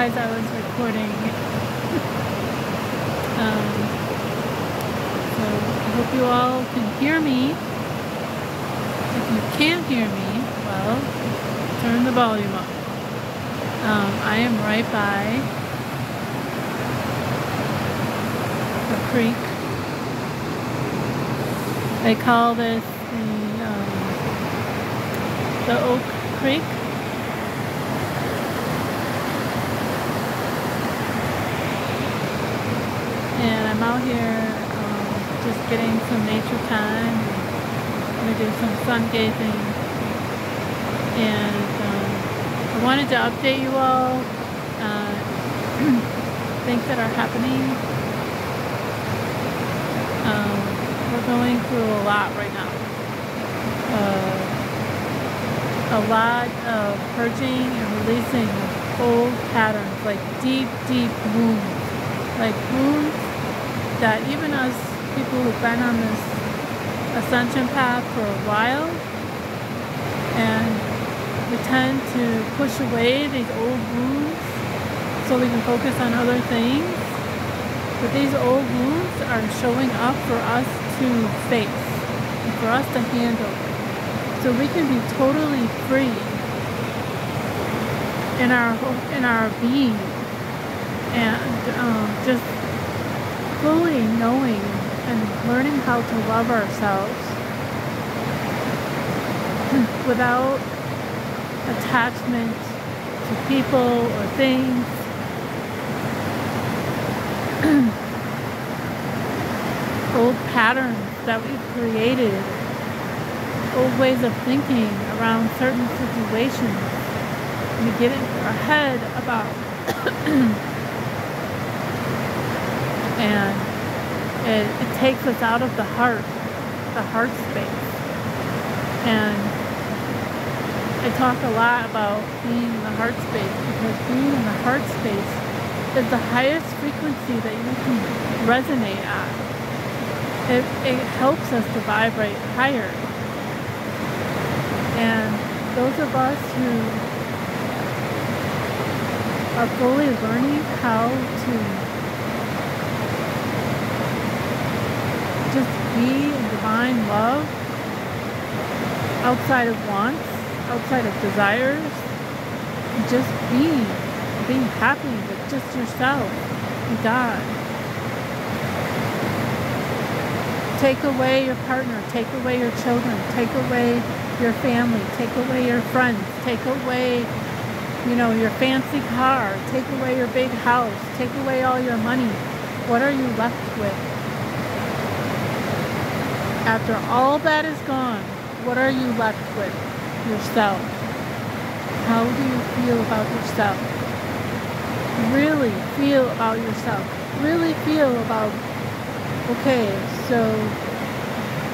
realize I was recording. So I hope you all can hear me. If you can't hear me, well, turn the volume up. I am right by the creek. They call this the Oak Creek. And I'm out here just getting some nature time. I'm going to do some sun gazing. And I wanted to update you all things that are happening. We're going through a lot right now. A lot of purging and releasing old patterns, like deep, deep wounds. Like wounds that even us people who've been on this ascension path for a while, and we tend to push away these old wounds so we can focus on other things. But these old wounds are showing up for us to face and for us to handle, so we can be totally free in our being, and just fully knowing and learning how to love ourselves without attachment to people or things. Old patterns that we've created, old ways of thinking around certain situations. We get into our head about and it takes us out of the heart space. And I talk a lot about being in the heart space, because being in the heart space is the highest frequency that you can resonate at. It helps us to vibrate higher. And those of us who are fully learning how to just be in divine love, outside of wants, outside of desires, just being happy with just yourself and God. Take away your partner, take away your children, take away your family, take away your friends, take away, your fancy car, take away your big house, take away all your money. What are you left with? After all that is gone, what are you left with? Yourself. How do you feel about yourself? Really feel about yourself. Really feel about, okay, so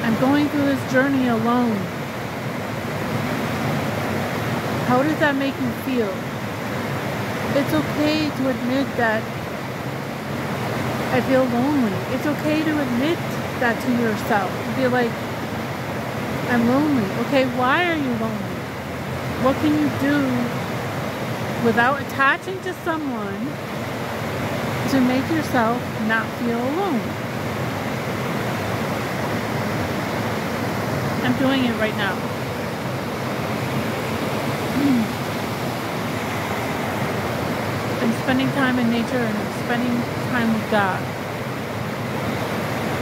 I'm going through this journey alone. How does that make you feel? It's okay to admit that I feel lonely. It's okay to admit that to yourself. Be like, I'm lonely. Okay, why are you lonely? What can you do without attaching to someone to make yourself not feel alone? I'm doing it right now. I'm spending time in nature, and I'm spending time with God.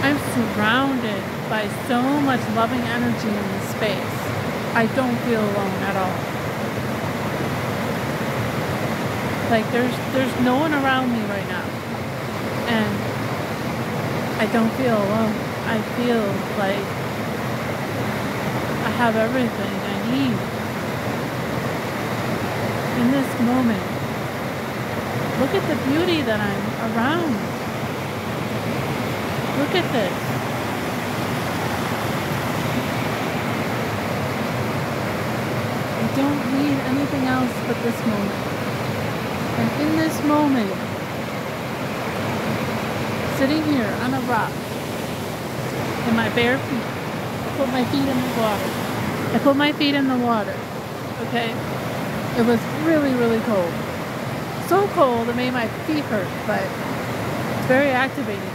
I'm surrounded by so much loving energy in this space. I don't feel alone at all. Like there's no one around me right now, and I don't feel alone. I feel like I have everything I need in this moment. Look at the beauty that I'm around. Look at this. I don't need anything else but this moment. And in this moment, sitting here on a rock, in my bare feet, I put my feet in the water. I put my feet in the water, okay? It was really, really cold. so cold it made my feet hurt, but it's very activating.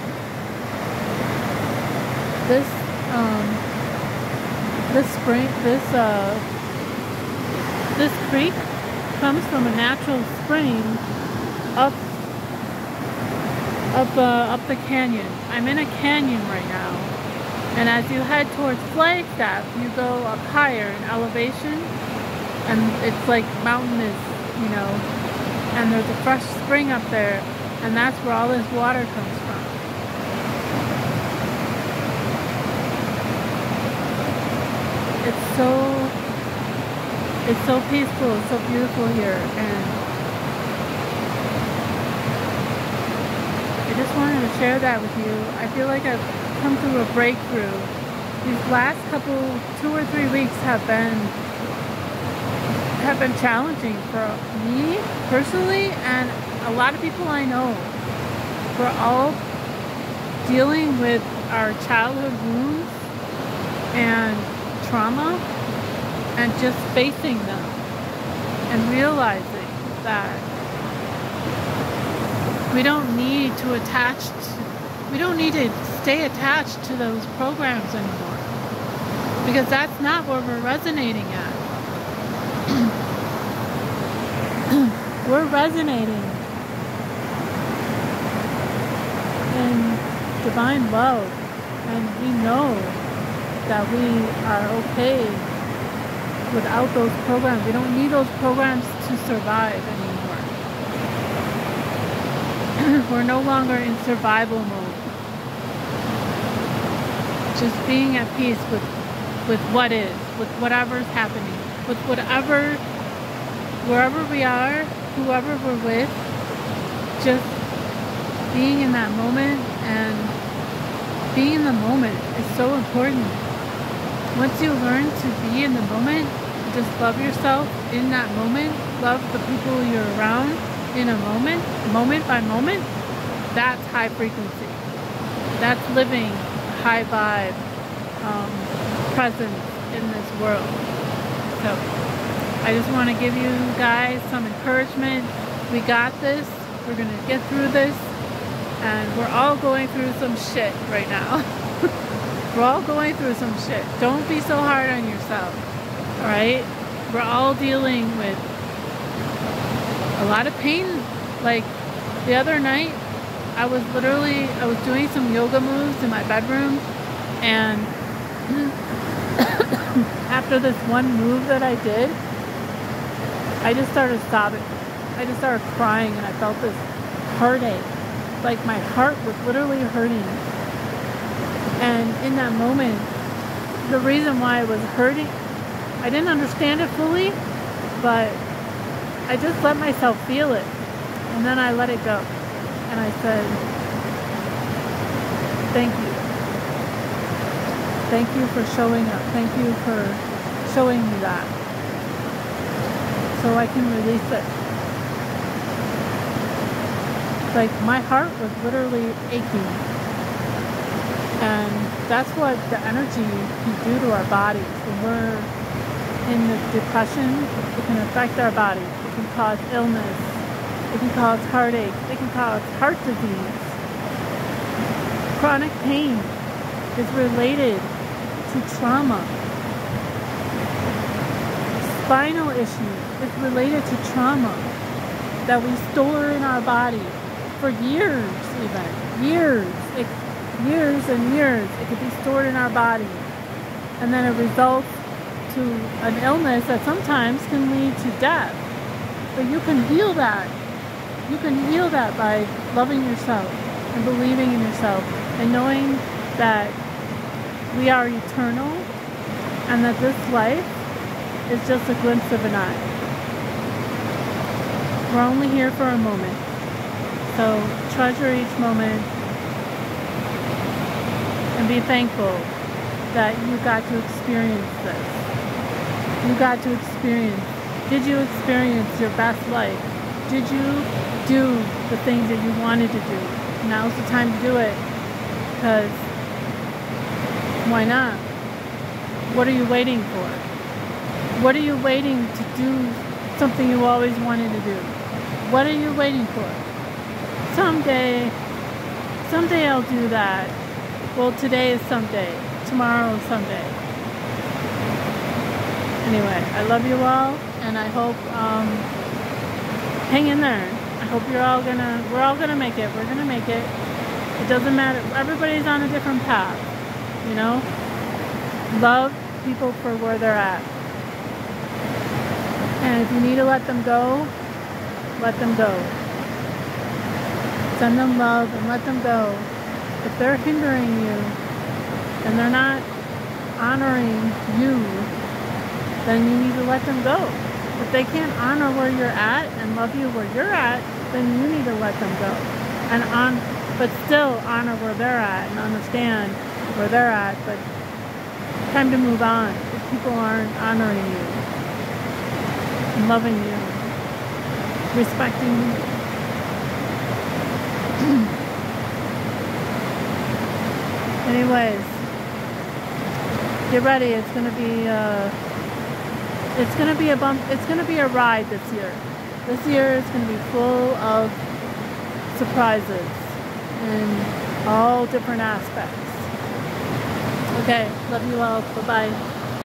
This creek comes from a natural spring up the canyon. I'm in a canyon right now, and as you head towards Flagstaff, you go up higher in elevation, and it's like mountainous, you know, and there's a fresh spring up there, and that's where all this water comes from. It's so peaceful, it's so beautiful here, and I just wanted to share that with you. I feel like I've come through a breakthrough. These last 2 or 3 weeks have been challenging for me personally, and a lot of people I know. We're all dealing with our childhood wounds and trauma, and just facing them and realizing that we don't need to stay attached to those programs anymore, because that's not where we're resonating at. We're resonating in divine love, and we know that we are okay without those programs. We don't need those programs to survive anymore. We're no longer in survival mode. Just being at peace with what is, with whatever's happening, with wherever we are, whoever we're with, just being in that moment. And being in the moment is so important. Once you learn to be in the moment, just love yourself in that moment, love the people you're around in a moment by moment, that's high frequency. That's living high vibe presence in this world. So I just want to give you guys some encouragement. We got this. We're going to get through this. And we're all going through some shit right now. We're all going through some shit. Don't be so hard on yourself. Alright? We're all dealing with a lot of pain. Like the other night, I was doing some yoga moves in my bedroom, and after this one move that I did, I just started sobbing. I just started crying, and I felt this heartache. Like my heart was literally hurting. And in that moment, the reason why it was hurting, I didn't understand it fully, but I just let myself feel it. And then I let it go. And I said, thank you. Thank you for showing up. Thank you for showing me that, so I can release it. Like my heart was literally aching. And that's what the energy can do to our bodies. When we're in the depression, it can affect our bodies. It can cause illness. It can cause heartache. It can cause heart disease. Chronic pain is related to trauma. Spinal issues is related to trauma that we store in our body for years, even. Years and years. It could be stored in our body. And then it results to an illness that sometimes can lead to death. But you can heal that. You can heal that by loving yourself and believing in yourself and knowing that we are eternal and that this life is just a glimpse of an eye. We're only here for a moment. So treasure each moment and be thankful that you got to experience this. You got to experience. Did you experience your best life? Did you do the things that you wanted to do? Now's the time to do it. Because why not? What are you waiting for? What are you waiting to do? Something you always wanted to do. What are you waiting for? Someday I'll do that. Well, today is someday. Tomorrow is someday. Anyway, I love you all, and I hope, hang in there. I hope we're all gonna make it. We're gonna make it. It doesn't matter. Everybody's on a different path, you know? Love people for where they're at. And if you need to let them go, let them go. Send them love and let them go. If they're hindering you and they're not honoring you, then you need to let them go. If they can't honor where you're at and love you where you're at, then you need to let them go. But still honor where they're at and understand where they're at. But time to move on if people aren't honoring you and loving you, respecting you. Anyways, get ready. It's gonna be a bump. It's gonna be a ride this year. This year is gonna be full of surprises in all different aspects. Okay, love you all. Bye bye.